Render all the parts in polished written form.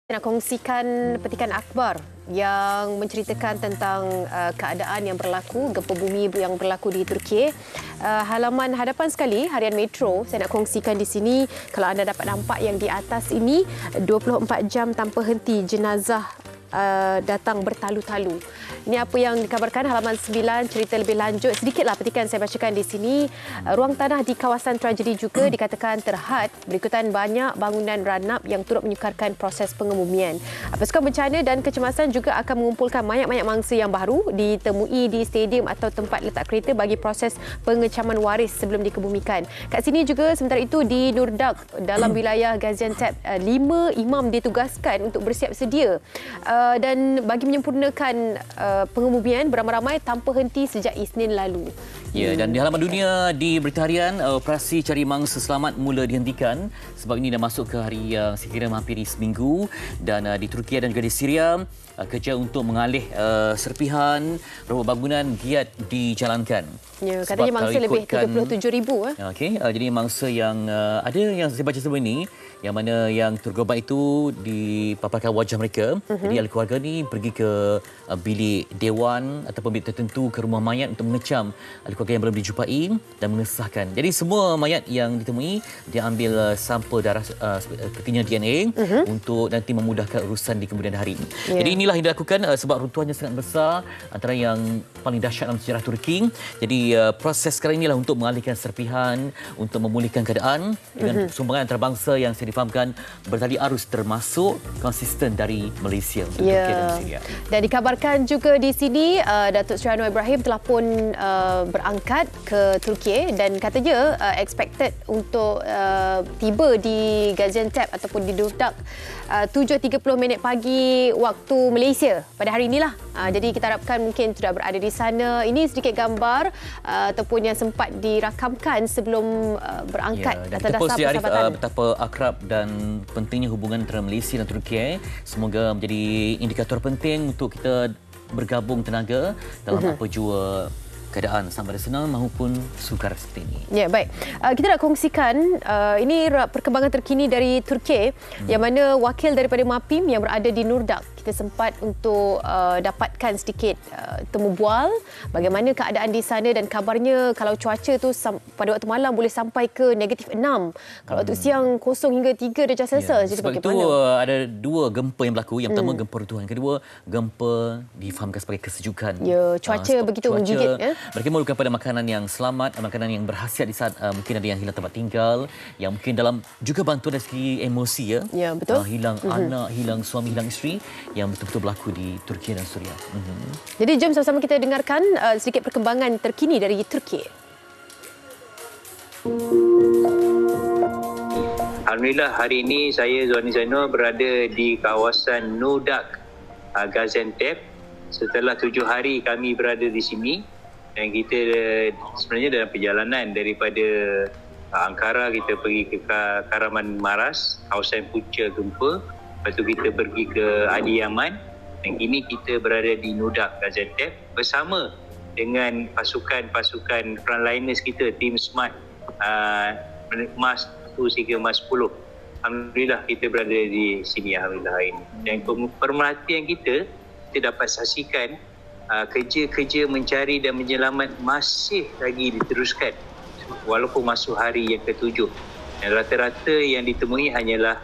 Nak kongsikan petikan akhbar yang menceritakan tentang keadaan yang berlaku, gempa bumi yang berlaku di Turki. Halaman hadapan sekali, Harian Metro, saya nak kongsikan di sini. Kalau anda dapat nampak yang di atas ini, 24 jam tanpa henti jenazah datang bertalu-talu. Ini apa yang dikabarkan halaman 9, cerita lebih lanjut. Sedikitlah petikan saya bacakan di sini. Ruang tanah di kawasan tragedi juga dikatakan terhad berikutan banyak bangunan ranap yang turut menyukarkan proses pengebumian. Pasukan bencana dan kecemasan juga akan mengumpulkan mayat-mayat mangsa yang baru ditemui di stadium atau tempat letak kereta bagi proses pengecaman waris sebelum dikebumikan. Kat sini juga sementara itu di Nurdak dalam wilayah Gaziantep, 5 imam ditugaskan untuk bersiap sedia dan bagi menyempurnakan pengebumian beramai-ramai tanpa henti sejak Isnin lalu. Ya, dan di halaman dunia di Berita Harian, operasi cari mangsa selamat mula dihentikan sebab ini dah masuk ke hari yang sekiranya menghampiri seminggu, dan di Turki dan juga di Syria kerja untuk mengalih serpihan robot bangunan giat dijalankan. Ya, katanya mangsa lebih 37,000. Okey, jadi mangsa yang ada yang saya baca sebelum ini, yang mana yang tergolong itu dipaparkan wajah mereka. Jadi ahli keluarga ni pergi ke bilik dewan ataupun bilik tertentu ke rumah mayat untuk mengecam ahli keluarga yang belum dijumpai dan mengesahkan. Jadi semua mayat yang ditemui dia ambil sampel darah sepertinya DNA untuk nanti memudahkan urusan di kemudian hari. Jadi inilah yang dilakukan sebab runtuhannya sangat besar, antara yang paling dahsyat dalam sejarah Turki. Jadi proses sekarang inilah untuk mengalihkan serpihan, untuk memulihkan keadaan dengan sumbangan antarabangsa yang saya difahamkan bertali arus termasuk konsisten dari Malaysia untuk Turki dan Syria. Dan dikabarkan juga di sini Datuk Seri Anwar Ibrahim telah pun berangkat ke Turki dan katanya expected untuk tiba di Gaziantep ataupun di Nurdak 7.30 pagi waktu Malaysia pada hari inilah. Jadi kita harapkan mungkin sudah berada di sana. Ini sedikit gambar ataupun yang sempat dirakamkan sebelum berangkat atas dasar persahabatan. Betapa akrab dan pentingnya hubungan antara Malaysia dan Turki. Semoga menjadi indikator penting untuk kita bergabung tenaga dalam apa jua keadaan sama ada senang maupun sukar seperti ini. Ya, baik. Kita nak kongsikan ini perkembangan terkini dari Turki yang mana wakil daripada MAPIM yang berada di Nurdak. Kita sempat untuk dapatkan sedikit temu bual bagaimana keadaan di sana, dan kabarnya kalau cuaca tu pada waktu malam boleh sampai ke -6. Kalau waktu siang 0 hingga 3 darjah Celsius. Jadi sebab bagaimana? itu ada dua gempa yang berlaku. Yang pertama gempa runtuhan, yang kedua gempa difahamkan sebagai kesejukan. Ya, cuaca begitu menggigit. Mereka memerlukan pada makanan yang selamat, makanan yang berkhasiat di saat mungkin ada yang hilang tempat tinggal, yang mungkin dalam juga bantuan dari segi emosi ya betul. Hilang anak, hilang suami, hilang isteri, yang betul-betul berlaku di Turki dan Suria. Jadi jom sama-sama kita dengarkan sedikit perkembangan terkini dari Turki. Alhamdulillah, hari ini saya Zuhani Zainur berada di kawasan Nurdak, Gaziantep. Setelah 7 hari kami berada di sini, dan kita sebenarnya dalam perjalanan daripada Ankara kita pergi ke Kahramanmaras, kawasan punca gempa. Lepas tu kita pergi ke Adiyaman, dan kini kita berada di Nurdak, Gaziantep bersama dengan pasukan frontliners kita, tim SMART MAS 1 hingga MAS 10. Alhamdulillah kita berada di sini alhamdulillah hari ini. Dan pemerhatian kita dapat saksikan kerja-kerja mencari dan menyelamat masih lagi diteruskan walaupun masuk hari yang ke-7. Dan rata-rata yang ditemui hanyalah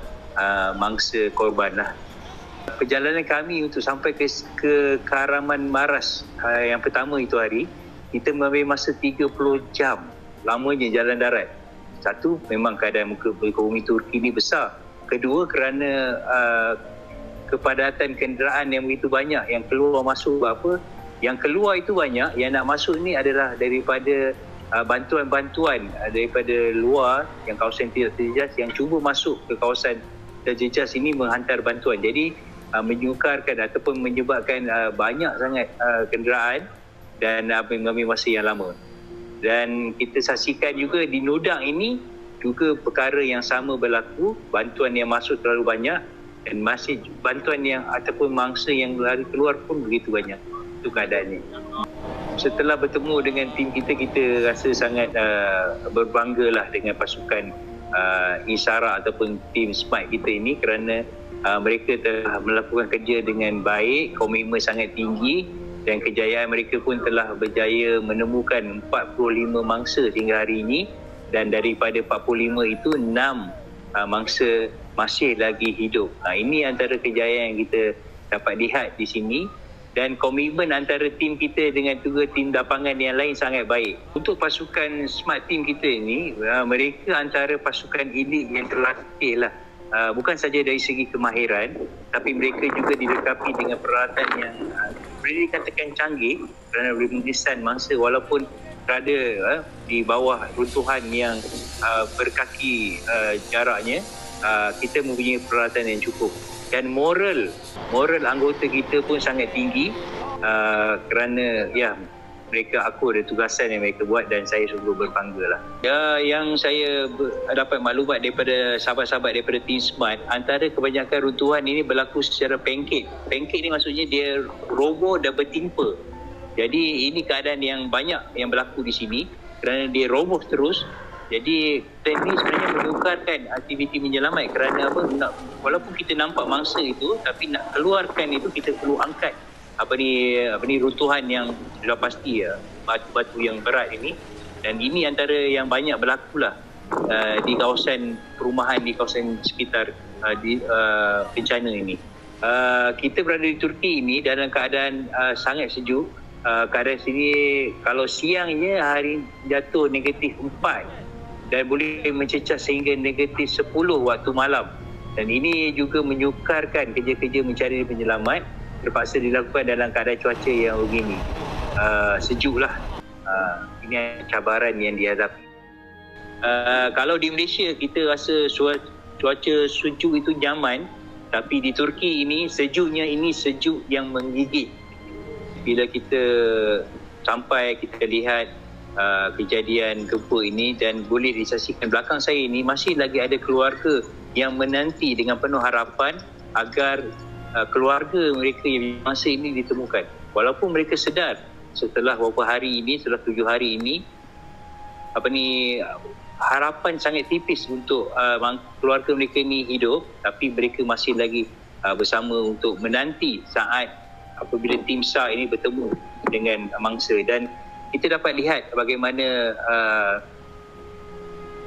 mangsa korban lah. Perjalanan kami untuk sampai ke Kahramanmaras yang pertama itu hari, kita mengambil masa 30 jam lamanya jalan darat. Satu, memang keadaan muka bumi Turki ini besar. Kedua, kerana kepadatan kenderaan yang begitu banyak yang keluar masuk. Yang keluar itu banyak, yang nak masuk ni adalah daripada bantuan-bantuan daripada luar, yang kawasan tidak terjejas, yang cuba masuk ke kawasan terjejas ini menghantar bantuan. Jadi menyukarkan ataupun menyebabkan banyak sangat kenderaan dan mengambil masa yang lama. Dan kita saksikan juga di Nurdak ini juga perkara yang sama berlaku, bantuan yang masuk terlalu banyak dan masih bantuan yang ataupun mangsa yang lari keluar pun begitu banyak. Itu keadaannya. Setelah bertemu dengan tim kita rasa sangat berbanggalah dengan pasukan Isara ataupun tim Smart kita ini kerana mereka telah melakukan kerja dengan baik, komitmen sangat tinggi dan kejayaan mereka pun telah berjaya menemukan 45 mangsa hingga hari ini, dan daripada 45 itu 6 mangsa masih lagi hidup. Ini antara kejayaan yang kita dapat lihat di sini, dan komitmen antara tim kita dengan juga tim lapangan yang lain sangat baik. Untuk pasukan Smart Team kita ini, mereka antara pasukan elit yang terlatih lah. Bukan saja dari segi kemahiran, tapi mereka juga dilengkapi dengan peralatan yang boleh dikatakan canggih kerana bermilisan mangsa walaupun berada di bawah runtuhan yang berkaki jaraknya. Kita mempunyai peralatan yang cukup, dan moral anggota kita pun sangat tinggi kerana mereka akur dari tugasan yang mereka buat, dan saya sungguh berbangga lah. Yang saya dapat maklumat daripada sahabat-sahabat daripada Team Smart, antara kebanyakan runtuhan ini berlaku secara pancake. Pancake ni maksudnya dia roboh dan bertimpa. Jadi ini keadaan yang banyak yang berlaku di sini kerana dia roboh terus. Jadi ini sebenarnya menyukarkan aktiviti menyelamat kerana walaupun kita nampak mangsa itu, tapi nak keluarkan itu kita perlu angkat runtuhan yang sudah pasti batu-batu yang berat ini, dan ini antara yang banyak berlakulah di kawasan perumahan di kawasan sekitar bencana ini. Kita berada di Turki ini dalam keadaan sangat sejuk. Keadaan sini kalau siangnya hari jatuh negatif 4 dan boleh mencecah sehingga negatif 10 waktu malam, dan ini juga menyukarkan kerja-kerja mencari penyelamat terpaksa dilakukan dalam keadaan cuaca yang begini. Sejuklah. Ini cabaran yang dihadapi. Kalau di Malaysia kita rasa cuaca sejuk itu nyaman, tapi di Turki ini sejuknya ini sejuk yang menggigit. Bila kita sampai kita lihat kejadian gempa ini, dan boleh disaksikan belakang saya ini masih lagi ada keluarga yang menanti dengan penuh harapan agar keluarga mereka yang masa ini ditemukan. Walaupun mereka sedar setelah beberapa hari ini, setelah 7 hari ini, harapan sangat tipis untuk keluarga mereka ini hidup, tapi mereka masih lagi bersama untuk menanti saat apabila tim SAR ini bertemu dengan mangsa. Dan kita dapat lihat bagaimana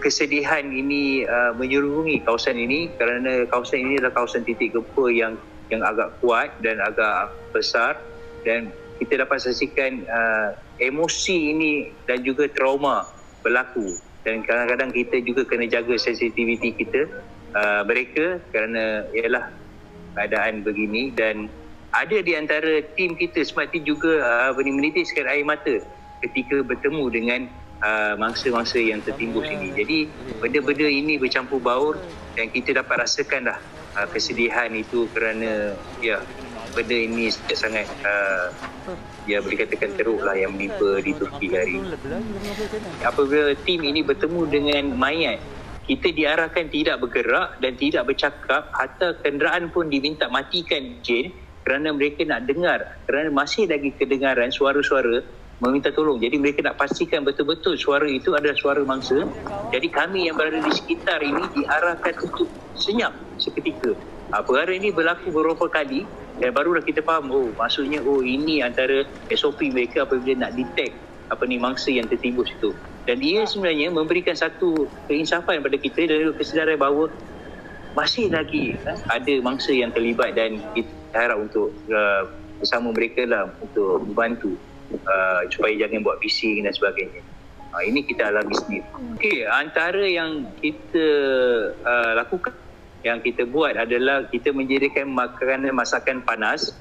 kesedihan ini menyerungi kawasan ini kerana kawasan ini adalah kawasan titik gempa yang agak kuat dan agak besar, dan kita dapat saksikan emosi ini dan juga trauma berlaku, dan kadang-kadang kita juga kena jaga sensitiviti kita mereka kerana ialah keadaan begini. Dan ada di antara tim kita Smart Team juga menitiskan air mata ketika bertemu dengan mangsa-mangsa yang tertimbus ini. Jadi benda-benda ini bercampur baur, dan kita dapat rasakanlah kesedihan itu kerana benda ini sangat boleh katakan teruklah yang menimpa di Turki hari ini. Apabila tim ini bertemu dengan mayat, kita diarahkan tidak bergerak dan tidak bercakap, hatta kenderaan pun diminta matikan enjin kerana mereka nak dengar, kerana masih lagi kedengaran suara-suara meminta tolong. Jadi mereka nak pastikan betul-betul suara itu adalah suara mangsa. Jadi kami yang berada di sekitar ini diarahkan untuk senyap seketika. Perkara ini berlaku beberapa kali, dan barulah kita faham, maksudnya ini antara SOP mereka apabila nak detect mangsa yang tertimbus itu. Dan ia sebenarnya memberikan satu keinsafan pada kita dan kesedaran bahawa masih lagi ada mangsa yang terlibat, dan kita harap untuk bersama mereka lah untuk membantu supaya jangan buat bising dan sebagainya. Ini kita alami sendiri. Okey, antara yang kita lakukan, yang kita buat adalah kita menyediakan makanan masakan panas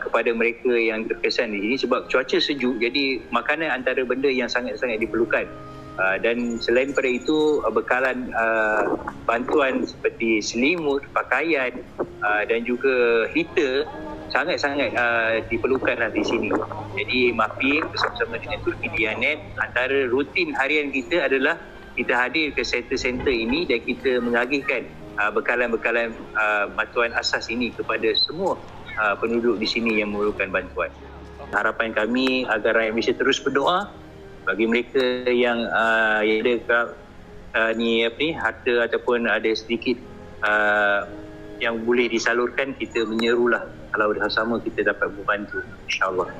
kepada mereka yang terkesan di sini sebab cuaca sejuk. Jadi makanan antara benda yang sangat-sangat diperlukan. Dan selain daripada itu, bekalan bantuan seperti selimut, pakaian dan juga heater sangat-sangat diperlukan di sini. Jadi MAFIN bersama-sama dengan Turki Diyanet, antara rutin harian kita adalah kita hadir ke center-center ini dan kita mengagihkan bekalan-bekalan bantuan asas ini kepada semua penduduk di sini yang memerlukan bantuan. Harapan kami agar rakyat Malaysia terus berdoa bagi mereka yang ada harta ataupun ada sedikit yang boleh disalurkan, kita menyerulah. Kalau sama kita dapat membantu, insya-Allah.